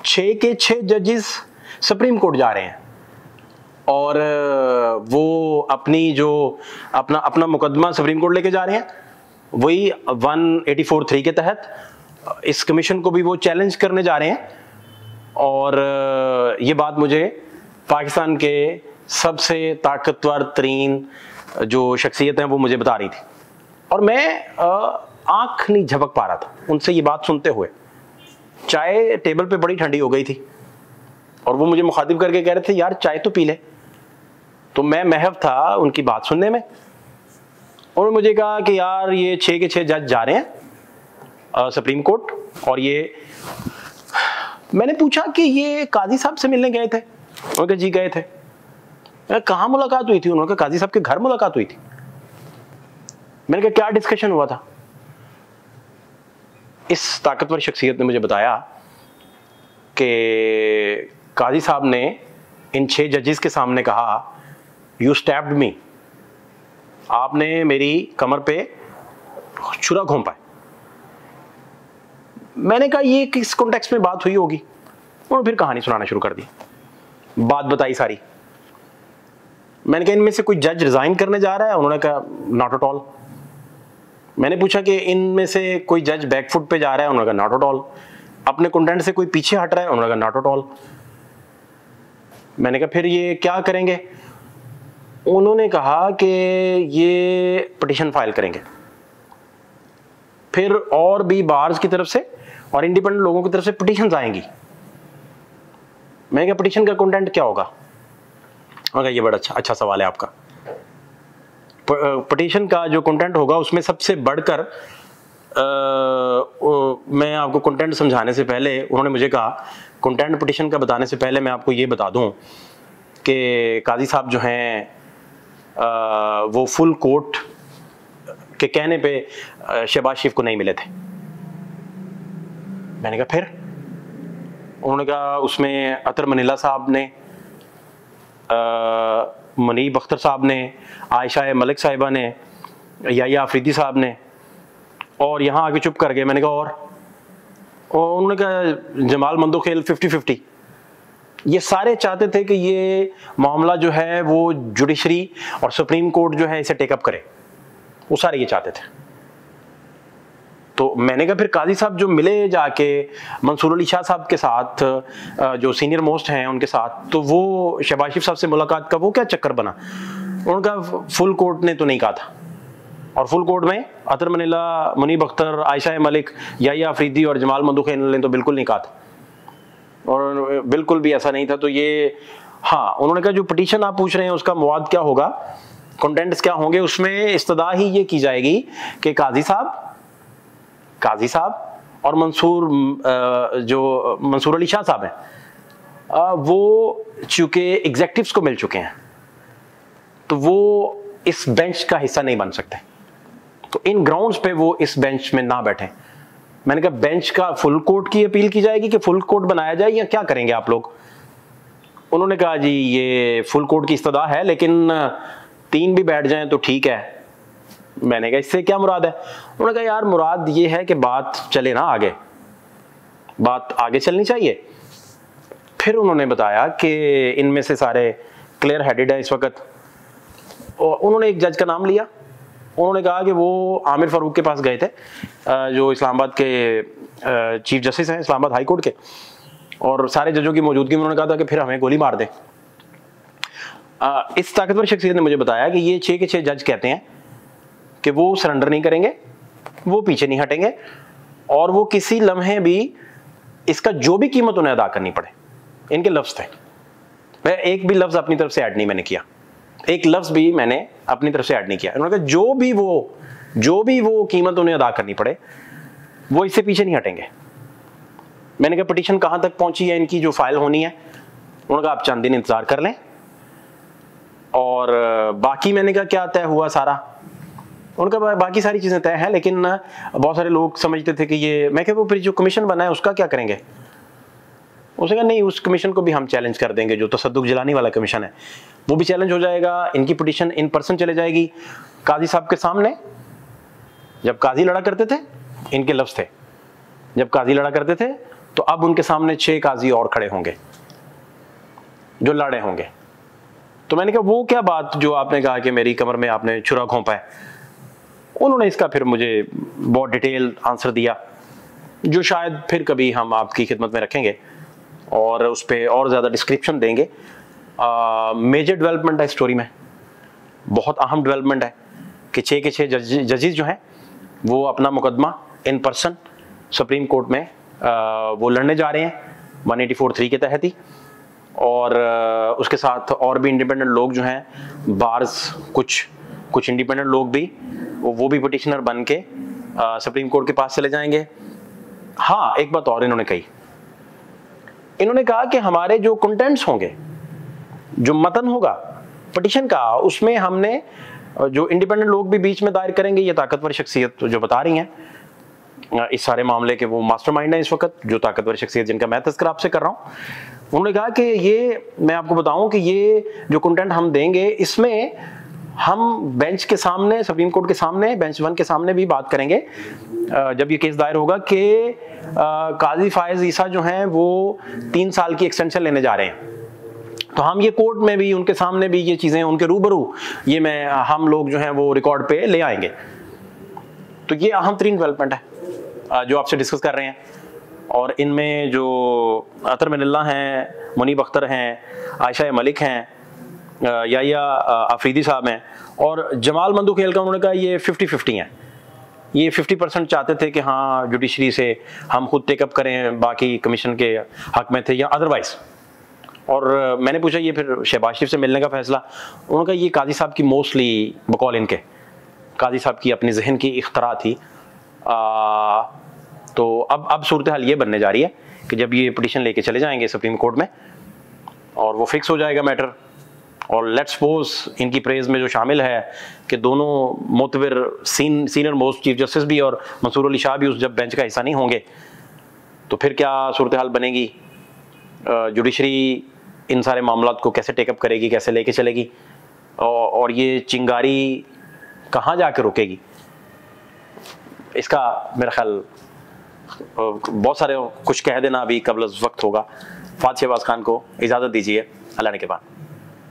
6 के 6 जजेस supreme court जा रहे हैं और वो अपनी जो अपना मुकदमा सुप्रीम कोर्ट लेके जा रहे हैं, वही 184(3) के तहत इस कमीशन को भी वो चैलेंज करने जा रहे हैं। और ये बात मुझे पाकिस्तान के सबसे ताकतवर तरीन जो शख्सियत हैं वो मुझे बता रही थी, और मैं आंख नहीं झपक पा रहा था उनसे ये बात सुनते हुए। चाय टेबल पे बड़ी ठंडी हो गई थी और वो मुझे मुखातिब करके कह रहे थे यार चाय तो पी ले। तो मैं महव था उनकी बात सुनने में। उन्होंने मुझे कहा कि यार ये 6 के 6 जज जा रहे हैं सुप्रीम कोर्ट, और ये मैंने पूछा कि ये काजी साहब से मिलने गए थे? उन्होंने कहा जी गए थे। कहाँ मुलाकात हुई थी? उन्होंने कहा काजी साहब के घर मुलाकात हुई थी। मैंने कहा क्या डिस्कशन हुआ था? इस ताकतवर शख्सियत ने मुझे बताया कि काजी साहब ने इन 6 जजेस के सामने कहा यू स्टैब्ड मी, आपने मेरी कमर पे छुरा घोंपा है। मैंने कहा ये किस कॉन्टेक्स्ट में बात हुई होगी? उन्होंने फिर कहानी सुनाना शुरू कर दी, बात बताई सारी। मैंने कहा इनमें से कोई जज रिजाइन करने जा रहा है? उन्होंने कहा नॉट एट ऑल। मैंने पूछा कि इनमें से कोई जज बैकफुट पे जा रहा है? उन्होंने कहा नॉट एट ऑल। अपने कंटेंट से कोई पीछे हट रहा है? उन्होंने कहा नॉट एट ऑल। मैंने कहा फिर ये क्या करेंगे? उन्होंने कहा कि ये पिटीशन फाइल करेंगे, फिर और भी बार्स की तरफ से और इंडिपेंडेंट लोगों की तरफ से पिटीशंस आएंगी। मैंने कहा पिटीशन का कंटेंट क्या होगा? उन्होंने कहा ये बड़ा अच्छा सवाल है आपका। पिटीशन का जो कंटेंट होगा उसमें सबसे बढ़कर मैं आपको कंटेंट समझाने से पहले, उन्होंने मुझे कहा कंटेंट पिटीशन का बताने से पहले मैं आपको ये बता दूं कि काजी साहब जो हैं वो फुल कोर्ट के कहने पे शहबाज शरीफ को नहीं मिले थे। मैंने कहा फिर? उन्होंने कहा उसमें अतर मनीला साहब ने, मुनीब अख्तर साहब ने, आयशा मलिक साहिबा ने, याया अफरीदी साहब ने, और यहाँ आगे चुप कर गए। मैंने कहा और उन्होंने कहा जमाल मंदोखेल 50-50। ये सारे चाहते थे कि ये मामला जो है वो जुडिशरी और सुप्रीम कोर्ट जो है इसे टेकअप करे, वो सारे ये चाहते थे। तो मैंने कहा फिर काजी साहब जो मिले जाके मंसूर अली शाह साहब के साथ, जो सीनियर मोस्ट हैं उनके साथ, तो वो शहबाज शरीफ साहब से मुलाकात का वो क्या चक्कर बना? उन्होंने कहा फुल कोर्ट ने तो नहीं कहा था, और फुल कोर्ट में अतर मनीला, मुनीब अख्तर, आयशा मलिक, याया अफरीदी और जमाल मंदोखेल ने तो बिल्कुल नहीं कहा था, और बिल्कुल भी ऐसा नहीं था। तो ये हाँ, उन्होंने कहा जो पिटीशन आप पूछ रहे हैं उसका मवाद क्या होगा, कंटेंट्स क्या होंगे, उसमें इस्तदा ही ये की जाएगी कि काजी साहब और मंसूर अली शाह साहब हैं, वो चूंकि एग्जेक्टिव्स को मिल चुके हैं तो वो इस बेंच का हिस्सा नहीं बन सकते, तो इन ग्राउंड्स पे वो इस बेंच में ना बैठे। मैंने कहा बेंच का फुल कोर्ट की अपील की जाएगी कि फुल कोर्ट बनाया जाए या क्या करेंगे आप लोग? उन्होंने कहा जी ये फुल कोर्ट की इस्तदा है, लेकिन 3 भी बैठ जाएं तो ठीक है। मैंने कहा इससे क्या मुराद है? उन्होंने कहा यार मुराद ये है कि बात चले ना आगे, बात आगे चलनी चाहिए। फिर उन्होंने बताया कि इनमें से सारे क्लियर हेडेड है इस वक्त। उन्होंने एक जज का नाम लिया, उन्होंने कहा कि वो आमिर फारूक के पास गए थे, जो इस्लामाबाद के चीफ जस्टिस हैं इस्लामाबाद हाई कोर्ट के, और सारे जजों की मौजूदगी में उन्होंने कहा था कि फिर हमें गोली मार दे। इस ताकतवर शख्सियत ने मुझे बताया कि ये 6 के 6 जज कहते हैं कि वो सरेंडर नहीं करेंगे, वो पीछे नहीं हटेंगे, और वो किसी लम्हे भी इसका जो भी कीमत उन्हें अदा करनी पड़े। इनके लफ्ज थे, मैं एक भी लफ्ज अपनी तरफ से ऐड नहीं मैंने किया, एक लफ्ज भी मैंने अपनी तरफ से ऐड नहीं किया। उन्होंने कहा जो भी वो कीमत उन्हें अदा करनी पड़े वो इससे पीछे नहीं हटेंगे। मैंने कहा पिटीशन कहां तक पहुंची है इनकी जो फाइल होनी है? उन्होंने कहा आप चंद दिन इंतजार कर लें, और बाकी मैंने कहा क्या तय हुआ सारा? उनका बाकी सारी चीजें तय हैं, लेकिन बहुत सारे लोग समझते थे कि ये, मैं क्या वो फिर जो कमीशन बना है उसका क्या करेंगे? उसने कहा नहीं, उस कमीशन को भी हम चैलेंज कर देंगे, जो तसद्दुक जिलानी वाला कमीशन है वो भी चैलेंज हो जाएगा। इनकी पिटीशन इन पर्सन चले जाएगी काजी साहब के सामने। जब काजी लड़ा करते थे इनके लफ्ज थे, जब काजी लड़ा करते थे तो अब उनके सामने 6 काजी और खड़े होंगे जो लड़े होंगे। तो मैंने कहा वो क्या बात जो आपने कहा कि मेरी कमर में आपने छुरा घोंपा है। उन्होंने इसका फिर मुझे बहुत डिटेल आंसर दिया, जो शायद फिर कभी हम आपकी खिदमत में रखेंगे और उस पर और ज़्यादा डिस्क्रिप्शन देंगे। मेजर डेवलपमेंट है स्टोरी में, बहुत अहम डेवलपमेंट है कि 6 के 6 जजेस जो हैं वो अपना मुकदमा इन पर्सन सुप्रीम कोर्ट में वो लड़ने जा रहे हैं 184(3) के तहत ही। और उसके साथ और भी इंडिपेंडेंट लोग जो हैं बार्स, कुछ इंडिपेंडेंट लोग भी वो भी पिटिशनर बन के सुप्रीम कोर्ट के पास चले जाएंगे। हाँ, एक बात और इन्होंने कही, इन्होंने कहा कि हमारे जो कंटेंट्स होंगे, जो मतन होगा पिटिशन का, उसमें हमने जो इंडिपेंडेंट लोग भी बीच में दायर करेंगे, ये ताकतवर शख्सियत जो बता रही हैं इस सारे मामले के वो मास्टरमाइंड है इस वक्त, जो ताकतवर शख्सियत जिनका मैं तज़किरा आपसे कर रहा हूँ। उन्होंने कहा कि ये मैं आपको बताऊं कि ये जो कंटेंट हम देंगे इसमें हम बेंच के सामने, सुप्रीम कोर्ट के सामने, बेंच 1 के सामने भी बात करेंगे जब ये केस दायर होगा कि काजी फायज ईसा जो हैं वो 3 साल की एक्सटेंशन लेने जा रहे हैं। तो हम ये कोर्ट में भी उनके सामने भी ये चीज़ें उनके रूबरू ये हम लोग जो हैं वो रिकॉर्ड पे ले आएंगे। तो ये अहम तरीन डेवलपमेंट है जो आपसे डिस्कस कर रहे हैं। और इनमें जो अतर मिनल्ला हैं, मुनीब अख्तर हैं, आयशा मलिक हैं, या आफरीदी साहब हैं और जमाल मंदू खेल का उन्होंने कहा ये 50-50 हैं। ये 50% चाहते थे कि हाँ जुडिशरी से हम खुद टेकअप करें, बाकी कमीशन के हक में थे या अदरवाइज। और मैंने पूछा ये फिर शहबाज शरीफ से मिलने का फैसला, उन्होंने कहा ये काजी साहब की मोस्टली बकौल इनके काजी साहब की अपनी जहन की इख्तरा थी। तो अब सूरत हाल ये बनने जा रही है कि जब ये पिटीशन लेके चले जाएंगे सुप्रीम कोर्ट में और वो फिक्स हो जाएगा मैटर, और लेट्स सपोज इनकी प्रेज में जो शामिल है कि दोनों मोतबर सीनियर मोस्ट चीफ जस्टिस भी और मंसूर अली शाह भी उस जब बेंच का हिस्सा नहीं होंगे, तो फिर क्या सूरत हाल बनेगी, जुडिशरी इन सारे मामलात को कैसे टेकअप करेगी, कैसे लेके चलेगी, और ये चिंगारी कहाँ जाके रुकेगी, इसका मेरा ख्याल बहुत सारे कुछ कह देना अभी कबल वक्त होगा। फात शहबाज खान को इजाज़त दीजिए, अल्लाह ने के बाद।